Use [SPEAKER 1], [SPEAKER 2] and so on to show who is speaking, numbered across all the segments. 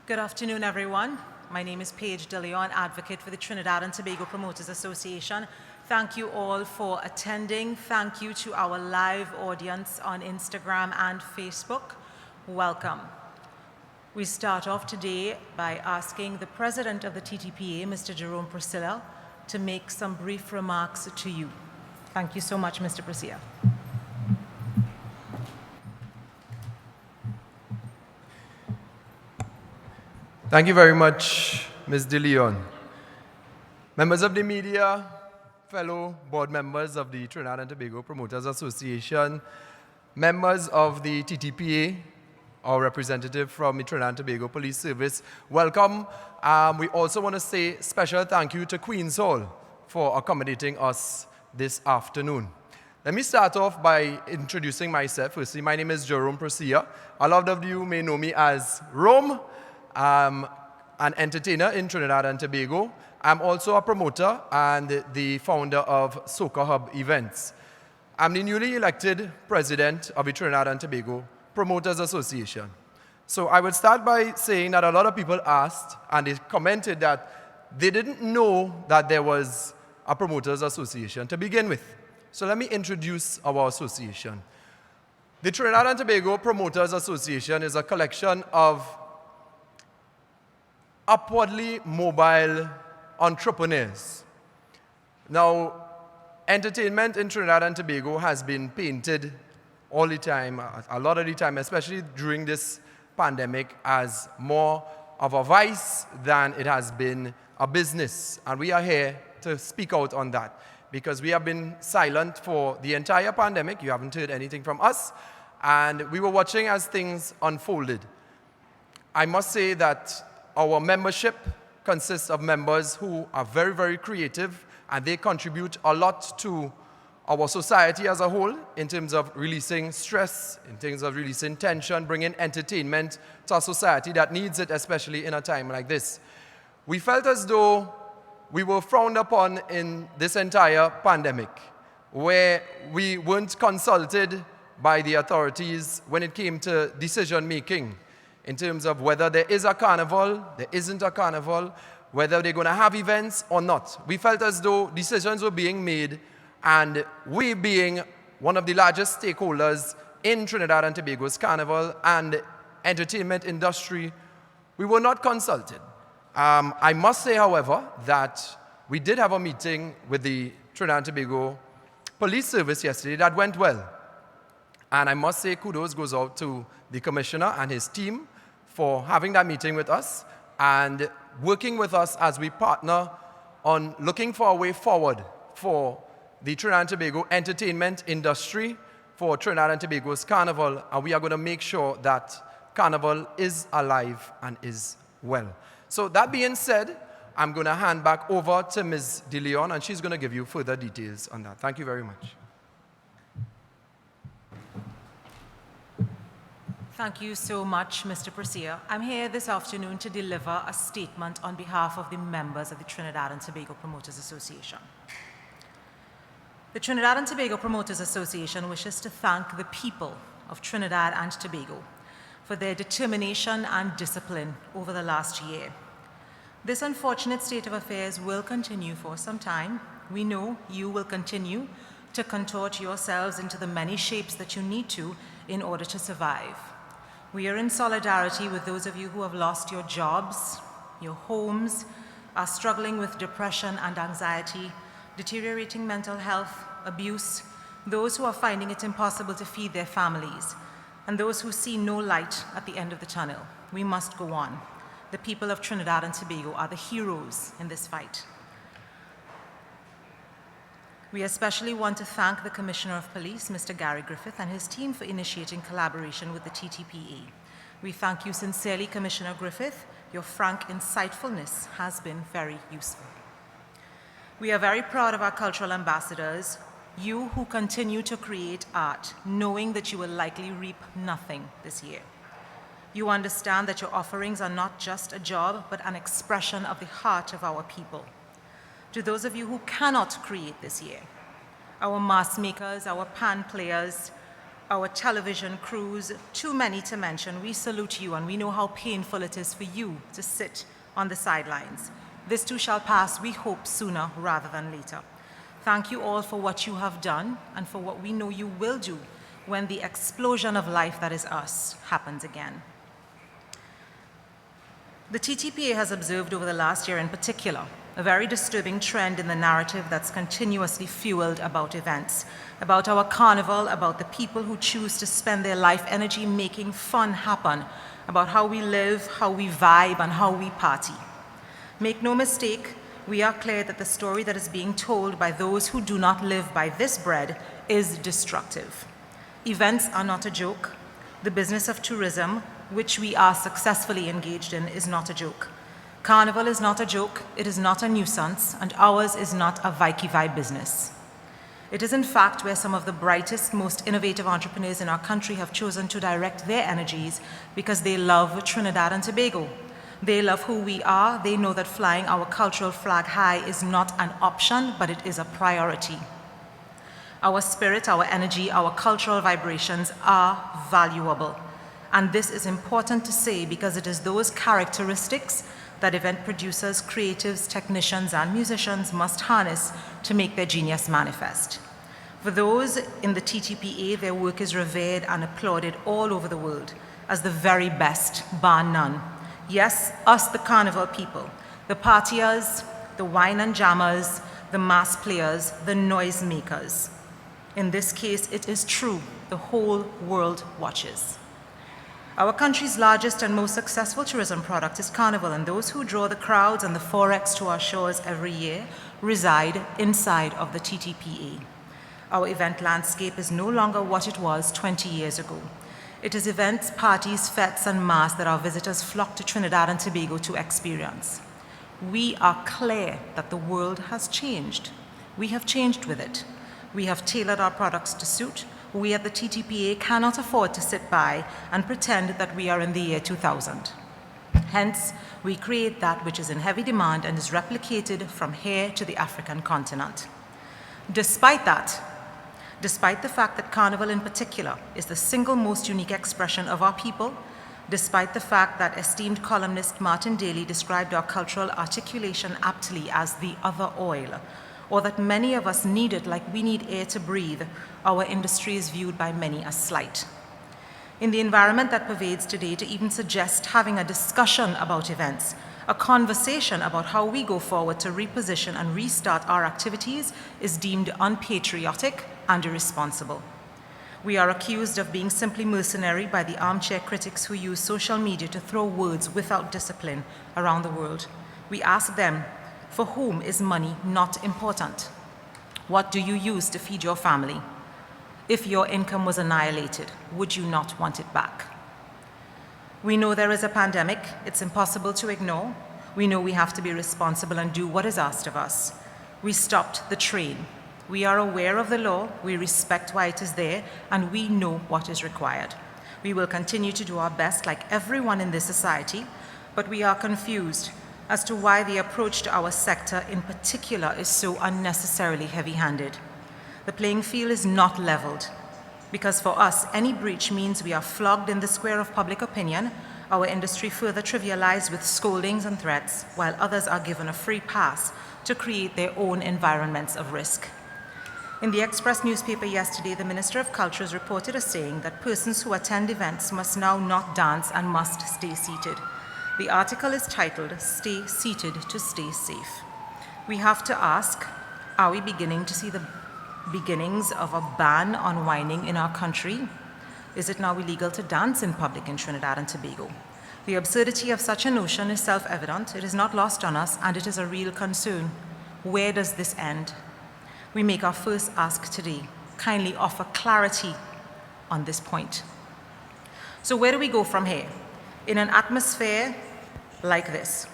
[SPEAKER 1] Good afternoon, everyone. My name is Paige DeLeon, advocate for the Trinidad and Tobago Promoters Association. Thank you all for attending. Thank you to our live audience on Instagram and Facebook. Welcome. We start off today by asking the President of the TTPA, Mr. Jerome Persia, to make some brief remarks to you. Thank you so much, Mr. Persia.
[SPEAKER 2] Thank you very much, Ms. De Leon. Members of the media, fellow board members of the Trinidad and Tobago Promoters Association, members of the TTPA, our representative from the Trinidad and Tobago Police Service, welcome. We also want to say special thank you to Queen's Hall for accommodating us this afternoon. Let me start off by introducing myself. Firstly, my name is Jerome Persia. A lot of you may know me as Rome. I'm an entertainer in Trinidad and Tobago. I'm also a promoter and the founder of Soca Hub Events. I'm the newly elected president of the Trinidad and Tobago Promoters Association. So I would start by saying that a lot of people asked and they commented that they didn't know that there was a Promoters Association to begin with. So let me introduce our association. The Trinidad and Tobago Promoters Association is a collection of upwardly mobile entrepreneurs. Now, entertainment in Trinidad and Tobago has been painted all the time, a lot of the time, especially during this pandemic, as more of a vice than it has been a business. And we are here to speak out on that because we have been silent for the entire pandemic. You haven't heard anything from us. And we were watching as things unfolded. I must say that our membership consists of members who are very, very creative, and they contribute a lot to our society as a whole in terms of releasing stress, in terms of releasing tension, bringing entertainment to a society that needs it, especially in a time like this. We felt as though we were frowned upon in this entire pandemic, where we weren't consulted by the authorities when it came to decision making, in terms of whether there is a carnival, there isn't a carnival, whether they're going to have events or not. We felt as though decisions were being made, and we being one of the largest stakeholders in Trinidad and Tobago's carnival and entertainment industry, we were not consulted. I must say, however, that we did have a meeting with the Trinidad and Tobago Police Service yesterday that went well. And I must say kudos goes out to the commissioner and his team for having that meeting with us and working with us as we partner on looking for a way forward for the Trinidad and Tobago entertainment industry, for Trinidad and Tobago's carnival, and we are going to make sure that carnival is alive and is well. So that being said, I'm going to hand back over to Ms. De Leon, and she's going to give you further details on that. Thank you very much.
[SPEAKER 1] Thank you so much, Mr. Persia. I'm here this afternoon to deliver a statement on behalf of the members of the Trinidad and Tobago Promoters Association. The Trinidad and Tobago Promoters Association wishes to thank the people of Trinidad and Tobago for their determination and discipline over the last year. This unfortunate state of affairs will continue for some time. We know you will continue to contort yourselves into the many shapes that you need to in order to survive. We are in solidarity with those of you who have lost your jobs, your homes, are struggling with depression and anxiety, deteriorating mental health, abuse, those who are finding it impossible to feed their families, and those who see no light at the end of the tunnel. We must go on. The people of Trinidad and Tobago are the heroes in this fight. We especially want to thank the Commissioner of Police, Mr. Gary Griffith, and his team for initiating collaboration with the TTPA. We thank you sincerely, Commissioner Griffith. Your frank insightfulness has been very useful. We are very proud of our cultural ambassadors, you who continue to create art, knowing that you will likely reap nothing this year. You understand that your offerings are not just a job, but an expression of the heart of our people. To those of you who cannot create this year, our mask makers, our pan players, our television crews, too many to mention, we salute you and we know how painful it is for you to sit on the sidelines. This too shall pass, we hope, sooner rather than later. Thank you all for what you have done and for what we know you will do when the explosion of life that is us happens again. The TTPA has observed over the last year in particular a very disturbing trend in the narrative that's continuously fueled about events, about our carnival, about the people who choose to spend their life energy making fun happen, about how we live, how we vibe, and how we party. Make no mistake, we are clear that the story that is being told by those who do not live by this bread is destructive. Events are not a joke. The business of tourism, which we are successfully engaged in, is not a joke. Carnival is not a joke, it is not a nuisance, and ours is not a Vicky business. It is in fact where some of the brightest, most innovative entrepreneurs in our country have chosen to direct their energies because they love Trinidad and Tobago. They love who we are, they know that flying our cultural flag high is not an option, but it is a priority. Our spirit, our energy, our cultural vibrations are valuable. And this is important to say because it is those characteristics that event producers, creatives, technicians, and musicians must harness to make their genius manifest. For those in the TTPA, their work is revered and applauded all over the world as the very best, bar none. Yes, us, the carnival people, the partiers, the wine and jammers, the mass players, the noise makers. In this case, it is true, the whole world watches. Our country's largest and most successful tourism product is Carnival, and those who draw the crowds and the forex to our shores every year reside inside of the TTPA. Our event landscape is no longer what it was 20 years ago. It is events, parties, fetes, and mass that our visitors flock to Trinidad and Tobago to experience. We are clear that the world has changed. We have changed with it. We have tailored our products to suit. We at the TTPA cannot afford to sit by and pretend that we are in the year 2000. Hence, we create that which is in heavy demand and is replicated from here to the African continent. Despite that, despite the fact that Carnival in particular is the single most unique expression of our people, despite the fact that esteemed columnist Martin Daly described our cultural articulation aptly as the other oil, or that many of us need it like we need air to breathe, our industry is viewed by many as slight. In the environment that pervades today, to even suggest having a discussion about events, a conversation about how we go forward to reposition and restart our activities is deemed unpatriotic and irresponsible. We are accused of being simply mercenary by the armchair critics who use social media to throw words without discipline around the world. We ask them, for whom is money not important? What do you use to feed your family? If your income was annihilated, would you not want it back? We know there is a pandemic. It's impossible to ignore. We know we have to be responsible and do what is asked of us. We stopped the train. We are aware of the law, we respect why it is there, and we know what is required. We will continue to do our best like everyone in this society, but we are confused as to why the approach to our sector in particular is so unnecessarily heavy-handed. The playing field is not leveled, because for us, any breach means we are flogged in the square of public opinion, our industry further trivialized with scoldings and threats, while others are given a free pass to create their own environments of risk. In the Express newspaper yesterday, the Minister of Culture is reported as saying that persons who attend events must now not dance and must stay seated. The article is titled, "Stay Seated to Stay Safe." We have to ask, are we beginning to see the beginnings of a ban on whining in our country? Is it now illegal to dance in public in Trinidad and Tobago? The absurdity of such a notion is self-evident, it is not lost on us, and it is a real concern. Where does this end? We make our first ask today. Kindly offer clarity on this point. So where do we go from here? In an atmosphere like this,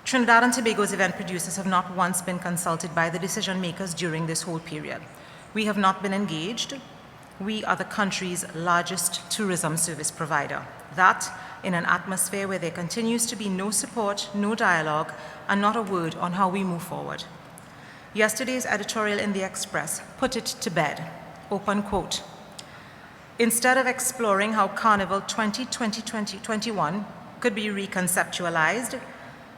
[SPEAKER 1] Trinidad and Tobago's event producers have not once been consulted by the decision makers during this whole period. We have not been engaged. We are the country's largest tourism service provider. That in an atmosphere where there continues to be no support, no dialogue, and not a word on how we move forward. Yesterday's editorial in the Express put it to bed, open quote. Instead of exploring how Carnival 2020-2021 could be reconceptualized,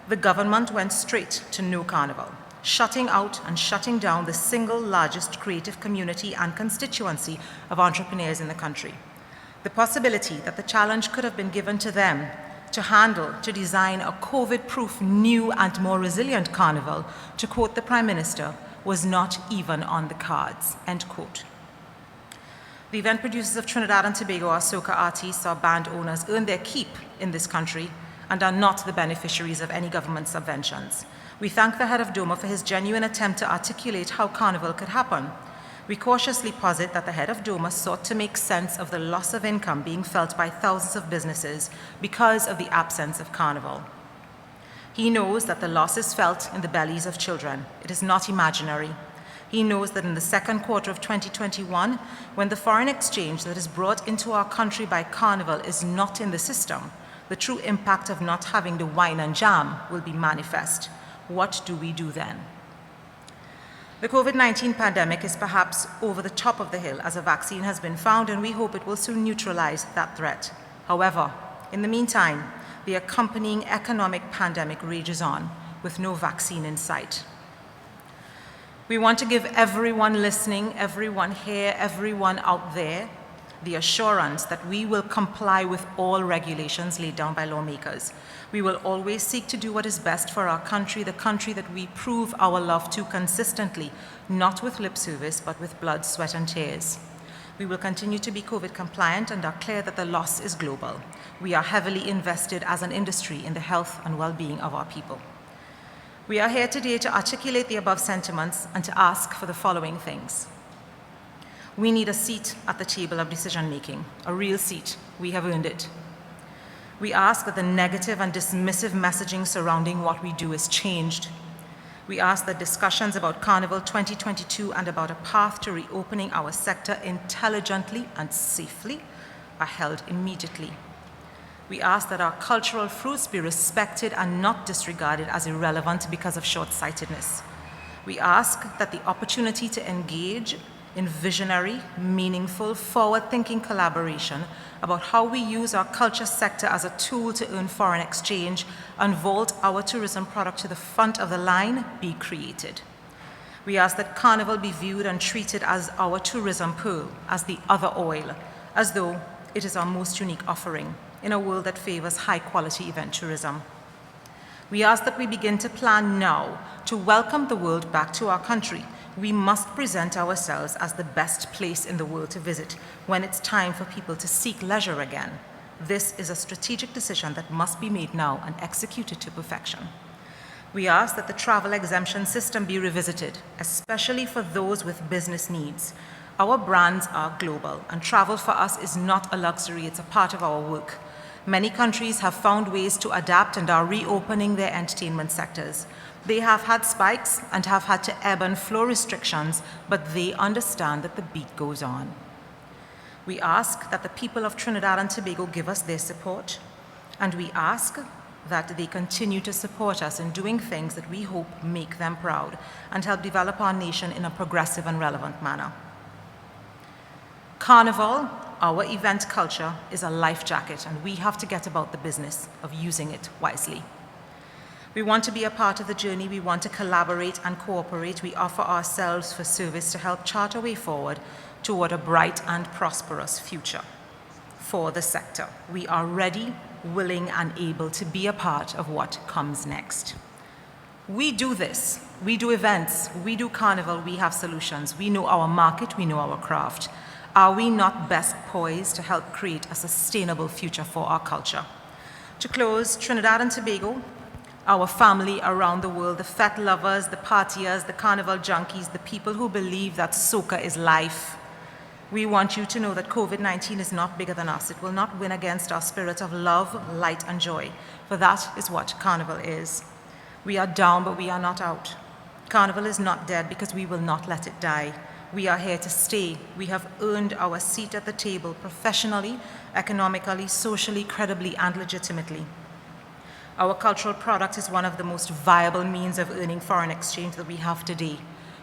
[SPEAKER 1] the government went straight to no Carnival, shutting out and shutting down the single largest creative community and constituency of entrepreneurs in the country. The possibility that the challenge could have been given to them to handle, to design a COVID-proof new and more resilient Carnival, to quote the Prime Minister, was not even on the cards, end quote. The event producers of Trinidad and Tobago, our soca artists, our band owners, earn their keep in this country and are not the beneficiaries of any government subventions. We thank the head of DOMA for his genuine attempt to articulate how Carnival could happen. We cautiously posit that the head of DOMA sought to make sense of the loss of income being felt by thousands of businesses because of the absence of Carnival. He knows that the loss is felt in the bellies of children. It is not imaginary. He knows that in the second quarter of 2021, when the foreign exchange that is brought into our country by Carnival is not in the system, the true impact of not having the wine and jam will be manifest. What do we do then? The COVID-19 pandemic is perhaps over the top of the hill as a vaccine has been found, and we hope it will soon neutralize that threat. However, in the meantime, the accompanying economic pandemic rages on with no vaccine in sight. We want to give everyone listening, everyone here, everyone out there, the assurance that we will comply with all regulations laid down by lawmakers. We will always seek to do what is best for our country, the country that we prove our love to consistently, not with lip service, but with blood, sweat, and tears. We will continue to be COVID compliant and are clear that the loss is global. We are heavily invested as an industry in the health and well-being of our people. We are here today to articulate the above sentiments and to ask for the following things. We need a seat at the table of decision-making, a real seat. We have earned it. We ask that the negative and dismissive messaging surrounding what we do is changed. We ask that discussions about Carnival 2022 and about a path to reopening our sector intelligently and safely are held immediately. We ask that our cultural fruits be respected and not disregarded as irrelevant because of short-sightedness. We ask that the opportunity to engage in visionary, meaningful, forward-thinking collaboration about how we use our culture sector as a tool to earn foreign exchange and vault our tourism product to the front of the line be created. We ask that Carnival be viewed and treated as our tourism pearl, as the other oil, as though it is our most unique offering in a world that favors high-quality event tourism. We ask that we begin to plan now to welcome the world back to our country. We must present ourselves as the best place in the world to visit when it's time for people to seek leisure again. This is a strategic decision that must be made now and executed to perfection. We ask that the travel exemption system be revisited, especially for those with business needs. Our brands are global, and travel for us is not a luxury, it's a part of our work. Many countries have found ways to adapt and are reopening their entertainment sectors. They have had spikes and have had to ebb and flow restrictions, but they understand that the beat goes on. We ask that the people of Trinidad and Tobago give us their support, and we ask that they continue to support us in doing things that we hope make them proud and help develop our nation in a progressive and relevant manner. Carnival, our event culture, is a life jacket, and we have to get about the business of using it wisely. We want to be a part of the journey. We want to collaborate and cooperate. We offer ourselves for service to help chart a way forward toward a bright and prosperous future for the sector. We are ready, willing, and able to be a part of what comes next. We do this. We do events. We do Carnival. We have solutions. We know our market. We know our craft. Are we not best poised to help create a sustainable future for our culture? To close, Trinidad and Tobago, our family around the world, the fete lovers, the partiers, the Carnival junkies, the people who believe that soca is life. We want you to know that COVID-19 is not bigger than us. It will not win against our spirit of love, light, and joy, for that is what Carnival is. We are down, but we are not out. Carnival is not dead because we will not let it die. We are here to stay. We have earned our seat at the table professionally, economically, socially, credibly, and legitimately. Our cultural product is one of the most viable means of earning foreign exchange that we have today.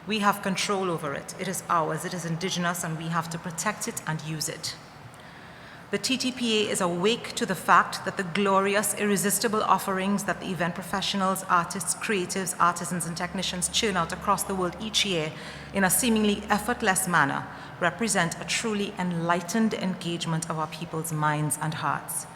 [SPEAKER 1] We have control over it. It is ours, it is indigenous, and we have to protect it and use it. The TTPA is awake to the fact that the glorious, irresistible offerings that the event professionals, artists, creatives, artisans, and technicians churn out across the world each year in a seemingly effortless manner represent a truly enlightened engagement of our people's minds and hearts.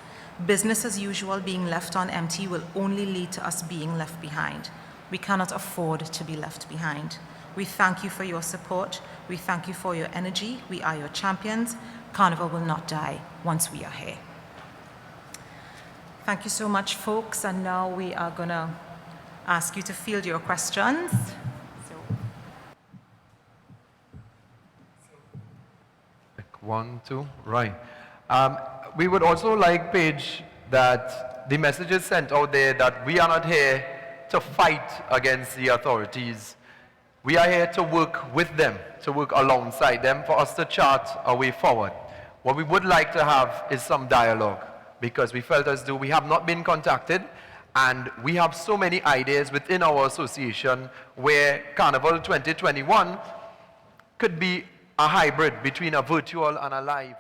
[SPEAKER 1] Business as usual being left on empty will only lead to us being left behind. We cannot afford to be left behind. We thank you for your support. We thank you for your energy. We are your champions. Carnival will not die once we are here. Thank you so much, folks. And now we are going to ask you to field your questions.
[SPEAKER 3] One, two, right. We would also like, Paige, that the message is sent out there that we are not here to fight against the authorities. We are here to work with them, to work alongside them, for us to chart a way forward. What we would like to have is some dialogue, because we felt as though we have not been contacted, and we have so many ideas within our association where Carnival 2021 could be a hybrid between a virtual and a live.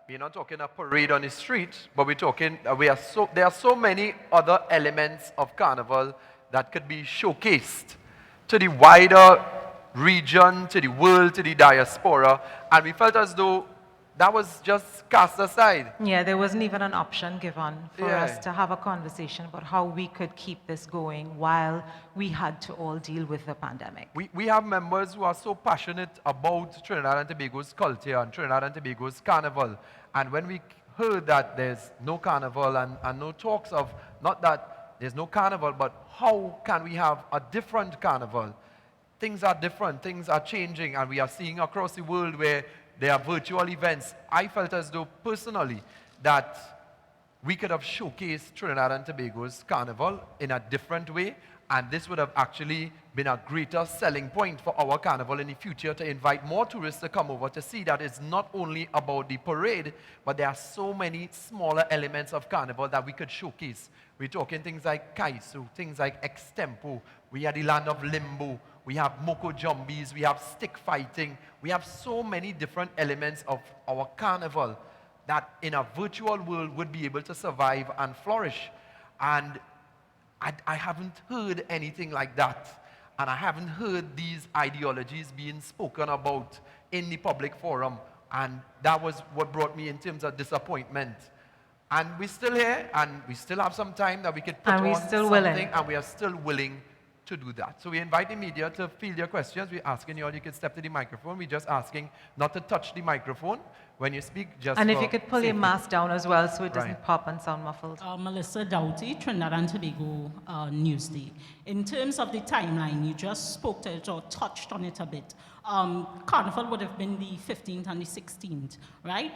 [SPEAKER 3] We're not talking a parade on the street, but we're talking, there are so many other elements of Carnival that could be showcased to the wider region, to the world, to the diaspora, and we felt as though that was just cast aside.
[SPEAKER 1] Yeah, there wasn't even an option given for us to have a conversation about how we could keep this going while we had to all deal with the pandemic.
[SPEAKER 2] We have members who are so passionate about Trinidad and Tobago's culture and Trinidad and Tobago's carnival. And when we heard that there's no carnival and no talks of, not that there's no carnival, but how can we have a different carnival? Things are different, things are changing, and we are seeing across the world where there are virtual events. I felt as though personally that we could have showcased Trinidad and Tobago's carnival in a different way, and this would have actually been a greater selling point for our carnival in the future to invite more tourists to come over to see that it's not only about the parade, but there are so many smaller elements of carnival that we could showcase. We're talking things like kaisu, things like extempo, we are the land of limbo, we have moko jumbies, we have stick fighting, we have so many different elements of our carnival that in a virtual world would be able to survive and flourish. And I haven't heard anything like that. And I haven't heard these ideologies being spoken about in the public forum. And that was what brought me in terms of disappointment. And we're still here, and we still have some time that we could put on something, and we are still willing to do that. So we invite the media to field your questions. We're asking you all, you can step to the microphone. We're just asking not to touch the microphone when you speak, just
[SPEAKER 1] and if you could pull your mask down as well so it doesn't
[SPEAKER 2] Right.
[SPEAKER 1] pop and sound muffled.
[SPEAKER 4] Melissa Doughty, Trinidad and Tobago Newsday. In terms of the timeline, you just spoke to it or touched on it a bit. Carnival would have been the 15th and the 16th, right?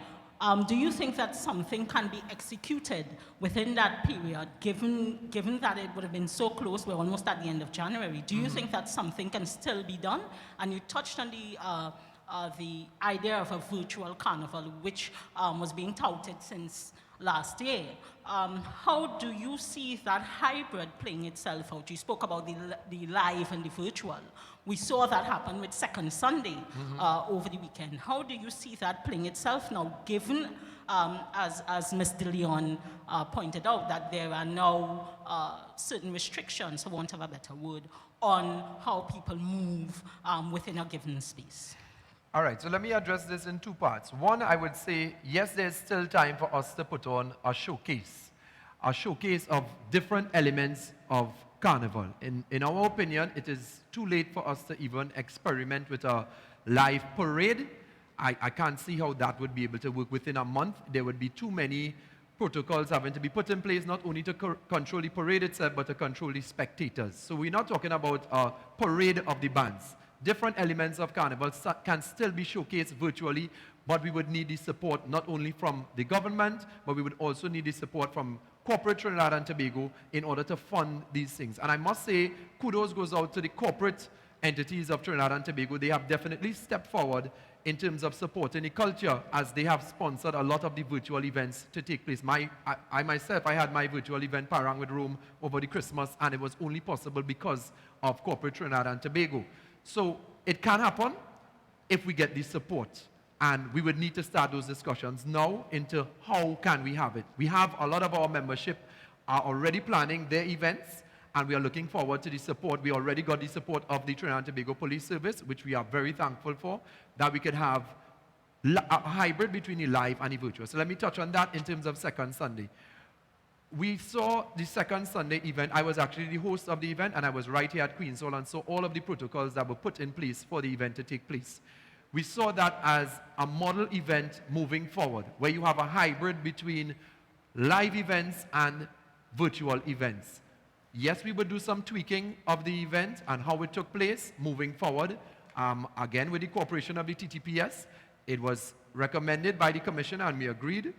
[SPEAKER 4] Do you think that something can be executed within that period, given that it would have been so close, we're almost at the end of January? Do you think that something can still be done? And you touched on the idea of a virtual carnival, which was being touted since last year. How do you see that hybrid playing itself out? You spoke about the live and the virtual. We saw that happen with Second Sunday over the weekend. How do you see that playing itself now, given, as Ms. De Leon pointed out, that there are now certain restrictions, for want of a better word, on how people move within a given space?
[SPEAKER 2] All right, so let me address this in two parts. One, I would say, yes, there's still time for us to put on a showcase of different elements of Carnival. In our opinion, it is too late for us to even experiment with a live parade. I can't see how that would be able to work within a month. There would be too many protocols having to be put in place, not only to control the parade itself, but to control the spectators. So we're not talking about a parade of the bands. Different elements of Carnival can still be showcased virtually, but we would need the support not only from the government, but we would also need the support from corporate Trinidad and Tobago in order to fund these things. And I must say, kudos goes out to the corporate entities of Trinidad and Tobago. They have definitely stepped forward in terms of supporting the culture, as they have sponsored a lot of the virtual events to take place. I myself, I had my virtual event, Parang with Rome, over the Christmas, and it was only possible because of corporate Trinidad and Tobago. So it can happen if we get the support.
[SPEAKER 3] And we would need to start those discussions now into how can we have it. We have a lot of our membership are already planning their events, and we are looking forward to the support. We already got the support of the Trinidad and Tobago Police Service, which we are very thankful for, that we could have a hybrid between the live and the virtual. So let me touch on that in terms of second Sunday. We saw the second Sunday event. I was actually the host of the event, and I was right here at Queen's Hall and saw all of the protocols that were put in place for the event to take place. We saw that as a model event moving forward, where you have a hybrid between live events and virtual events. Yes, we would do some tweaking of the event and how it took place moving forward. Again, with the cooperation of the TTPS, it was recommended by the Commission, and we agreed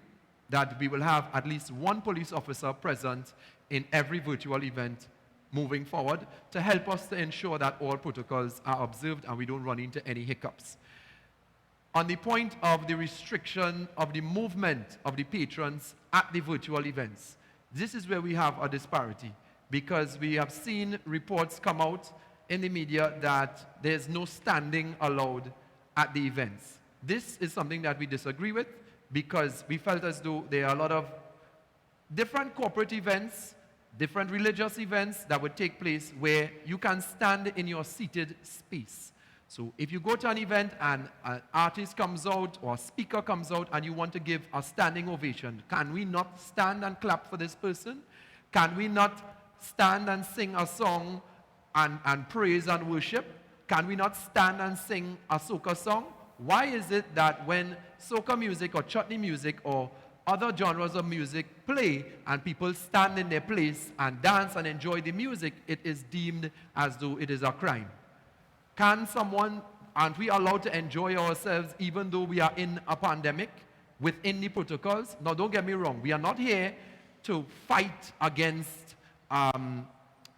[SPEAKER 3] that we will have at least one police officer present in every virtual event moving forward to help us to ensure that all protocols are observed and we don't run into any hiccups. On the point of the restriction of the movement of the patrons at the virtual events, this is where we have a disparity, because we have seen reports come out in the media that there's no standing allowed at the events. This is something that we disagree with, because we felt as though there are a lot of different corporate events, different religious events that would take place where you can stand in your seated space. So if you go to an event and an artist comes out or a speaker comes out and you want to give a standing ovation, can we not stand and clap for this person? Can we not stand and sing a song and praise and worship? Can we not stand and sing a soca song? Why is it that when soca music or chutney music or other genres of music play and people stand in their place and dance and enjoy the music, it is deemed as though it is a crime? Aren't we allowed to enjoy ourselves even though we are in a pandemic within the protocols? Now, don't get me wrong. We are not here to fight against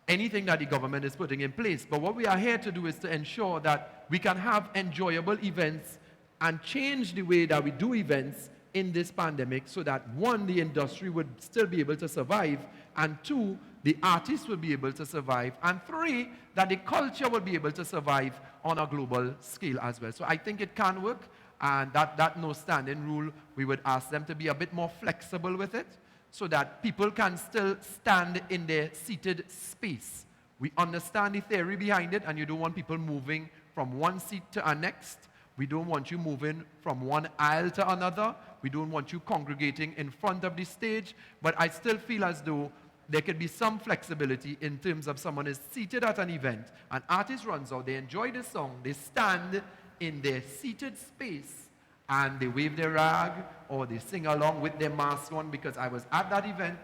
[SPEAKER 3] anything that the government is putting in place. But what we are here to do is to ensure that we can have enjoyable events and change the way that we do events in this pandemic so that, one, the industry would still be able to survive, and two, the artists will be able to survive, and three, that the culture will be able to survive on a global scale as well. So I think it can work, and that no standing rule, we would ask them to be a bit more flexible with it so that people can still stand in their seated space. We understand the theory behind it, and you don't want people moving from one seat to a next. We don't want you moving from one aisle to another. We don't want you congregating in front of the stage. But I still feel as though there could be some flexibility in terms of someone is seated at an event, an artist runs out, they enjoy the song, they stand in their seated space, and they wave their rag, or they sing along with their mask on, because I was at that event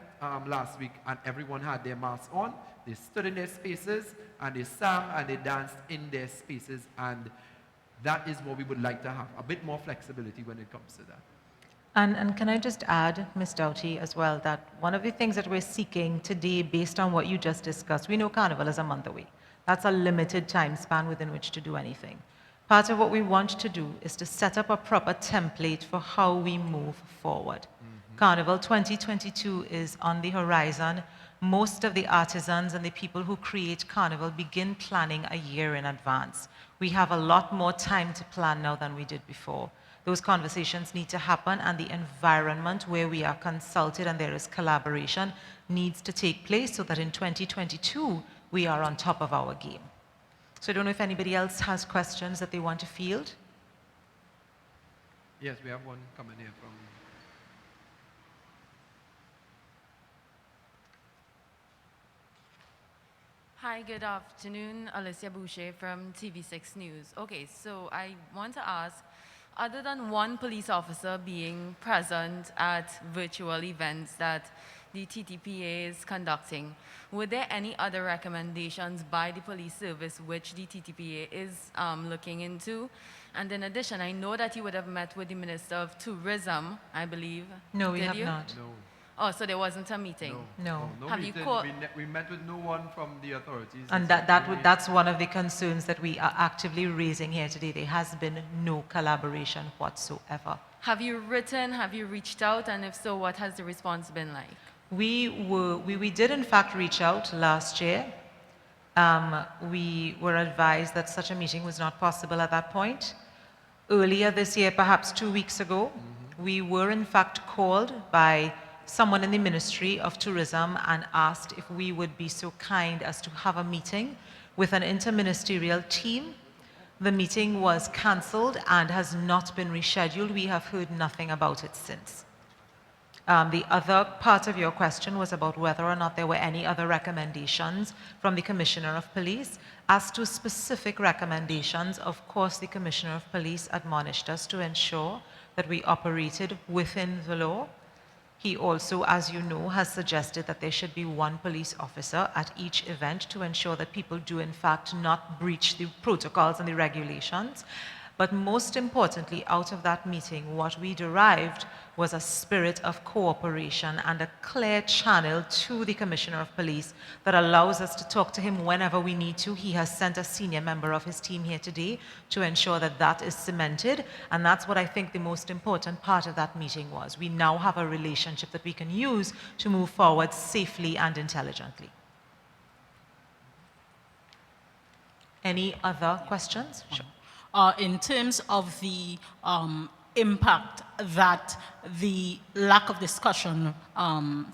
[SPEAKER 3] last week, and everyone had their mask on. They stood in their spaces, and they sang, and they danced in their spaces, and that is what we would like to have, a bit more flexibility when it comes to that.
[SPEAKER 1] And can I just add, Ms. Doughty, as well, that one of the things that we're seeking today, based on what you just discussed, we know Carnival is a month away. That's a limited time span within which to do anything. Part of what we want to do is to set up a proper template for how we move forward. Carnival 2022 is on the horizon. Most of the artisans and the people who create Carnival begin planning a year in advance. We have a lot more time to plan now than we did before. Those conversations need to happen, and the environment where we are consulted and there is collaboration needs to take place so that in 2022 we are on top of our game. So I don't know if anybody else has questions that they want to field.
[SPEAKER 3] Yes, we have one coming here from...
[SPEAKER 5] Hi, good afternoon. Alicia Boucher from TV6 News. Okay, so I want to ask, other than one police officer being present at virtual events that the TTPA is conducting, were there any other recommendations by the police service which the TTPA is looking into? And in addition, I know that you would have met with the Minister of Tourism, I believe.
[SPEAKER 1] No, we
[SPEAKER 5] Did
[SPEAKER 1] have
[SPEAKER 5] you?
[SPEAKER 1] not.
[SPEAKER 3] No.
[SPEAKER 5] Oh, so there wasn't a meeting?
[SPEAKER 1] No.
[SPEAKER 5] Have you
[SPEAKER 3] meeting.
[SPEAKER 5] called-
[SPEAKER 3] We met with no one from the authorities.
[SPEAKER 1] And that's one of the concerns that we are actively raising here today. There has been no collaboration whatsoever.
[SPEAKER 5] Have you written, have you reached out, and if so, what has the response been like?
[SPEAKER 1] We did in fact reach out last year. We were advised that such a meeting was not possible at that point. earlier this year, perhaps 2 weeks ago, we were in fact called by someone in the Ministry of Tourism and asked if we would be so kind as to have a meeting with an interministerial team. The meeting was cancelled and has not been rescheduled. We have heard nothing about it since. The other part of your question was about whether or not there were any other recommendations from the Commissioner of Police. As to specific recommendations, of course, the Commissioner of Police admonished us to ensure that we operated within the law. He also, as you know, has suggested that there should be one police officer at each event to ensure that people do in fact not breach the protocols and the regulations. But most importantly, out of that meeting, what we derived was a spirit of cooperation and a clear channel to the Commissioner of Police that allows us to talk to him whenever we need to. He has sent a senior member of his team here today to ensure that that is cemented. And that's what I think the most important part of that meeting was. We now have a relationship that we can use to move forward safely and intelligently. Any other questions? Sure.
[SPEAKER 4] In terms of the impact that the lack of discussion,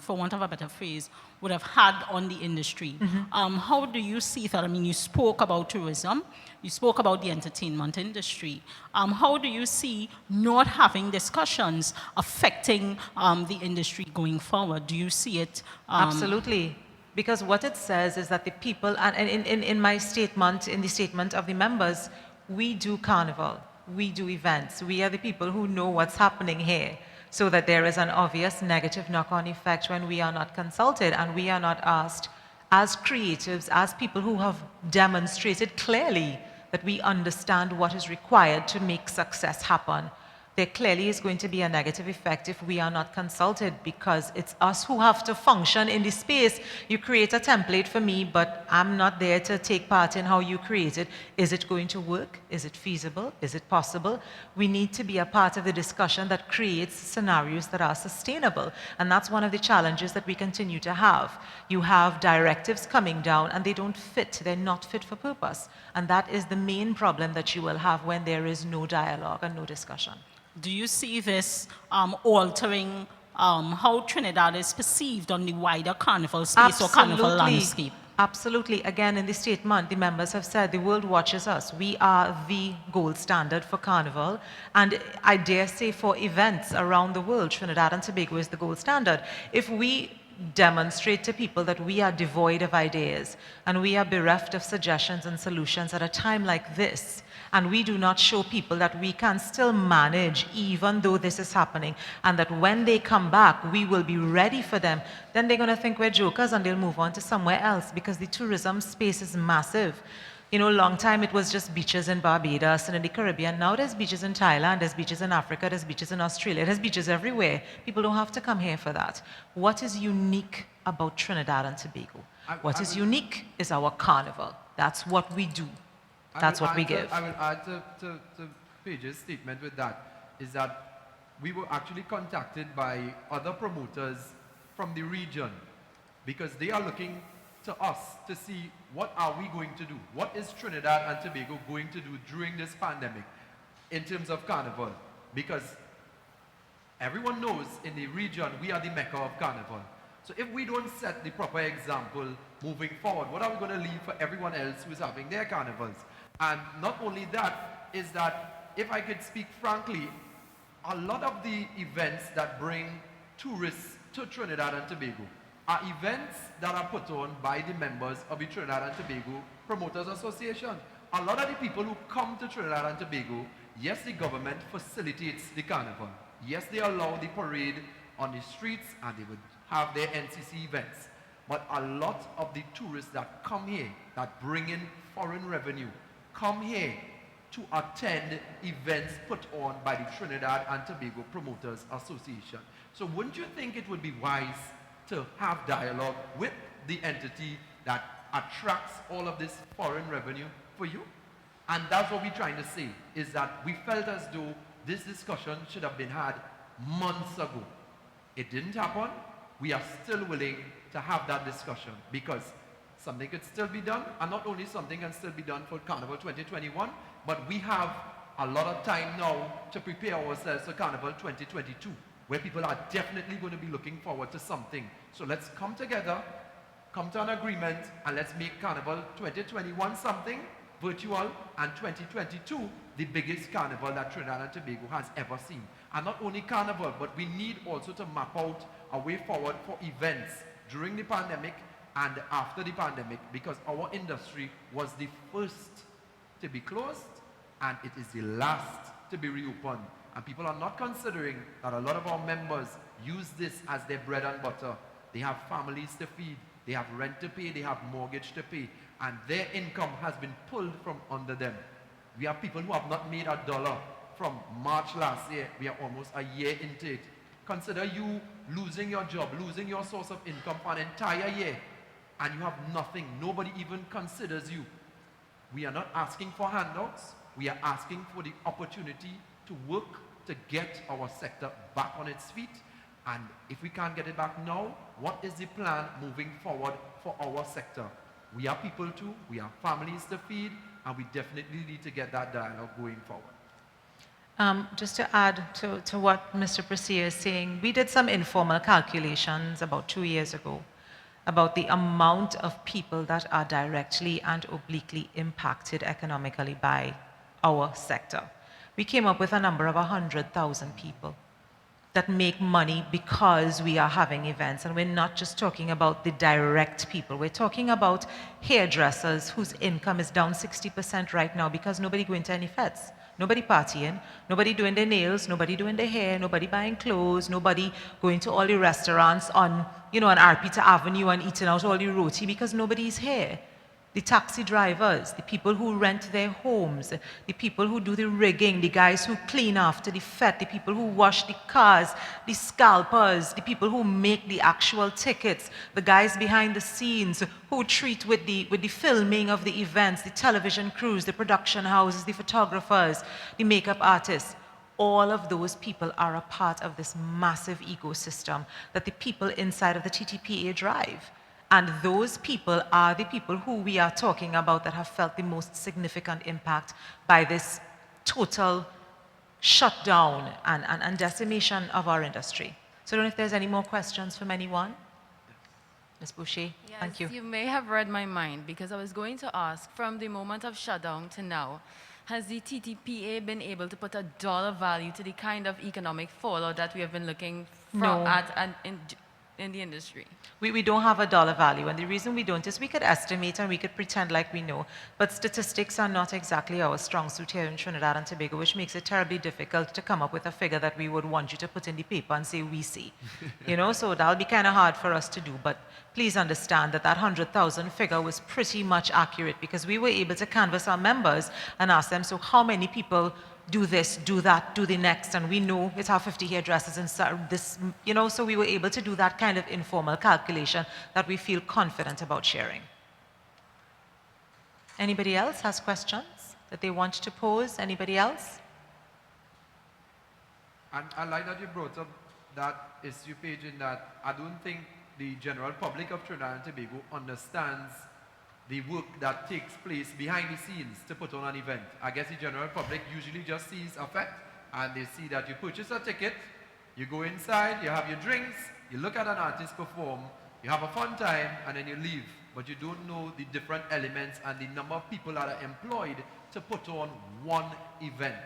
[SPEAKER 4] for want of a better phrase, would have had on the industry, how do you see that? I mean, you spoke about tourism, you spoke about the entertainment industry. How do you see not having discussions affecting the industry going forward? Do you see it?
[SPEAKER 1] Absolutely. Because what it says is that the people, and in my statement, in the statement of the members, we do Carnival, we do events. We are the people who know what's happening here, so that there is an obvious negative knock-on effect when we are not consulted and we are not asked as creatives, as people who have demonstrated clearly that we understand what is required to make success happen. There clearly is going to be a negative effect if we are not consulted, because it's us who have to function in the space. You create a template for me, but I'm not there to take part in how you create it. Is it going to work? Is it feasible? Is it possible? We need to be a part of the discussion that creates scenarios that are sustainable. And that's one of the challenges that we continue to have. You have directives coming down and they don't fit. They're not fit for purpose. And that is the main problem that you will have when there is no dialogue and no discussion.
[SPEAKER 4] Do you see this altering how Trinidad is perceived on the wider carnival space or carnival landscape?
[SPEAKER 1] Absolutely. Again, in the statement, the members have said the world watches us. We are the gold standard for carnival. And I dare say for events around the world, Trinidad and Tobago is the gold standard. If we demonstrate to people that we are devoid of ideas and we are bereft of suggestions and solutions at a time like this, and we do not show people that we can still manage even though this is happening, and that when they come back we will be ready for them, then they're going to think we're jokers and they'll move on to somewhere else, because the tourism space is massive. You know, long time it was just beaches in Barbados and in the Caribbean. Now there's beaches in Thailand, there's beaches in Africa, there's beaches in Australia, there's beaches everywhere. People don't have to come here for that. What is unique about Trinidad and Tobago? What is unique is our carnival. That's what we do. That's what we give.
[SPEAKER 3] I will add to Paige's statement with that, is that we were actually contacted by other promoters from the region, because they are looking to us to see what are we going to do. What is Trinidad and Tobago going to do during this pandemic in terms of carnival? Because everyone knows in the region we are the mecca of carnival. So if we don't set the proper example moving forward, what are we going to leave for everyone else who is having their carnivals? And not only that, is that if I could speak frankly, a lot of the events that bring tourists to Trinidad and Tobago are events that are put on by the members of the Trinidad and Tobago Promoters Association. A lot of the people who come to Trinidad and Tobago, yes, the government facilitates the carnival. Yes, they allow the parade on the streets and they would have their NCC events. But a lot of the tourists that come here, that bring in foreign revenue, come here to attend events put on by the Trinidad and Tobago Promoters Association. So wouldn't you think it would be wise to have dialogue with the entity that attracts all of this foreign revenue for you? And that's what we're trying to say, is that we felt as though this discussion should have been had months ago. It didn't happen. We are still willing to have that discussion, because something could still be done, and not only something can still be done for Carnival 2021, but we have a lot of time now to prepare ourselves for Carnival 2022, where people are definitely going to be looking forward to something. So let's come together, come to an agreement, and let's make Carnival 2021 something virtual, and 2022 the biggest carnival that Trinidad and Tobago has ever seen. And not only Carnival, but we need also to map out a way forward for events during the pandemic and after the pandemic, because our industry was the first to be closed and it is the last to be reopened. And people are not considering that a lot of our members use this as their bread and butter. They have families to feed, they have rent to pay, they have mortgage to pay, and their income has been pulled from under them. We have people who have not made $1 from March last year. We are almost a year into it. Consider you losing your job, losing your source of income for an entire year, and you have nothing. Nobody even considers you. We are not asking for handouts. We are asking for the opportunity to work to get our sector back on its feet. And if we can't get it back now, what is the plan moving forward for our sector? We are people too, we have families to feed, and we definitely need to get that dialogue going forward.
[SPEAKER 1] Just to add to what Mr. Persia is saying, we did some informal calculations about 2 years ago about the amount of people that are directly and obliquely impacted economically by our sector. We came up with a number of 100,000 people that make money because we are having events. And we're not just talking about the direct people. We're talking about hairdressers whose income is down 60% right now because nobody going to any feds. Nobody partying, nobody doing their nails, nobody doing their hair, nobody buying clothes, nobody going to all the restaurants on, on Arpita Avenue and eating out all the roti because nobody's here. The taxi drivers, the people who rent their homes, the people who do the rigging, the guys who clean after the fete, the people who wash the cars, the scalpers, the people who make the actual tickets, the guys behind the scenes who treat with the filming of the events, the television crews, the production houses, the photographers, the makeup artists. All of those people are a part of this massive ecosystem that the people inside of the TTPA drive. And those people are the people who we are talking about that have felt the most significant impact by this total shutdown and decimation of our industry. So I don't know if there's any more questions from anyone. Ms. Boucher,
[SPEAKER 5] Yes,
[SPEAKER 1] thank you.
[SPEAKER 5] You may have read my mind because I was going to ask, from the moment of shutdown to now, has the TTPA been able to put a dollar value to the kind of economic fallout that we have been looking
[SPEAKER 1] No.
[SPEAKER 5] at in the industry?
[SPEAKER 1] We don't have a dollar value, and the reason we don't is we could estimate and we could pretend like we know, but statistics are not exactly our strong suit here in Trinidad and Tobago, which makes it terribly difficult to come up with a figure that we would want you to put in the paper and say we see. So that'll be kind of hard for us to do, but please understand that 100,000 figure was pretty much accurate because we were able to canvass our members and ask them, so how many people do this, do that, do the next, and we know it's our 50 hairdressers and this, so we were able to do that kind of informal calculation that we feel confident about sharing. Anybody else has questions that they want to pose? Anybody else?
[SPEAKER 2] And I like that you brought up that issue page in that I don't think the general public of Trinidad and Tobago understands the work that takes place behind the scenes to put on an event. I guess the general public usually just sees a fact and they see that you purchase a ticket, you go inside, you have your drinks, you look at an artist perform, you have a fun time, and then you leave. But you don't know the different elements and the number of people that are employed to put on one event.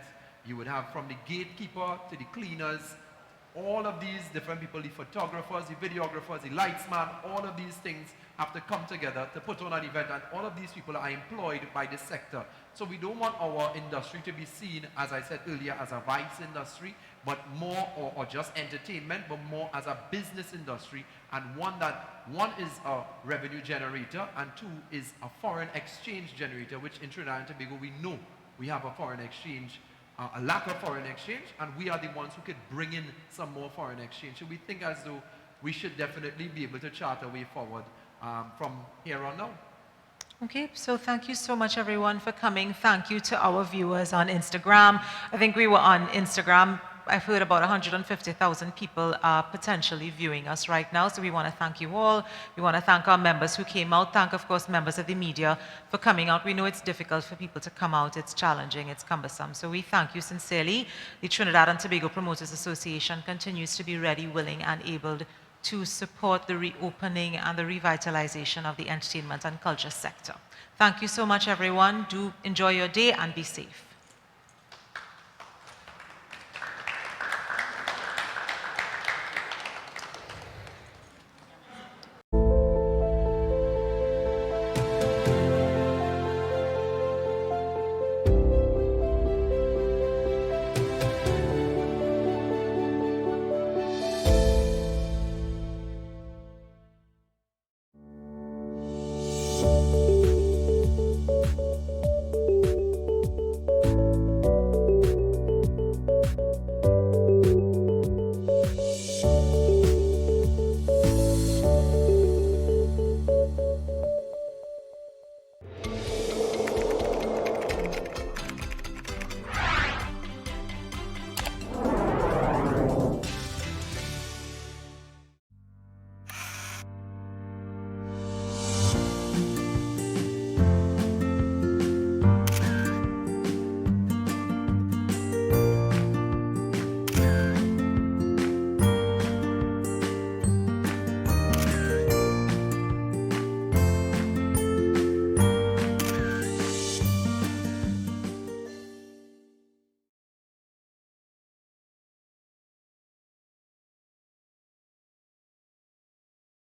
[SPEAKER 2] You would have from the gatekeeper to the cleaners, all of these different people, the photographers, the videographers, the lightsman, all of these things have to come together to put on an event, and all of these people are employed by this sector. So we don't want our industry to be seen, as I said earlier, as a vice industry, but more, or just entertainment, but more as a business industry, and one is a revenue generator, and two is a foreign exchange generator, which in Trinidad and Tobago we know we have a foreign exchange, a lack of foreign exchange, and we are the ones who could bring in some more foreign exchange. So we think as though we should definitely be able to chart a way forward from here on now.
[SPEAKER 1] Okay, so thank you so much everyone for coming. Thank you to our viewers on Instagram. I think we were on Instagram I've heard about 150,000 people are potentially viewing us right now, so we want to thank you all. We want to thank our members who came out. Thank, of course, members of the media for coming out. We know it's difficult for people to come out. It's challenging. It's cumbersome. So we thank you sincerely. The Trinidad and Tobago Promoters Association continues to be ready, willing, and able to support the reopening and the revitalization of the entertainment and culture sector. Thank you so much, everyone. Do enjoy your day and be safe.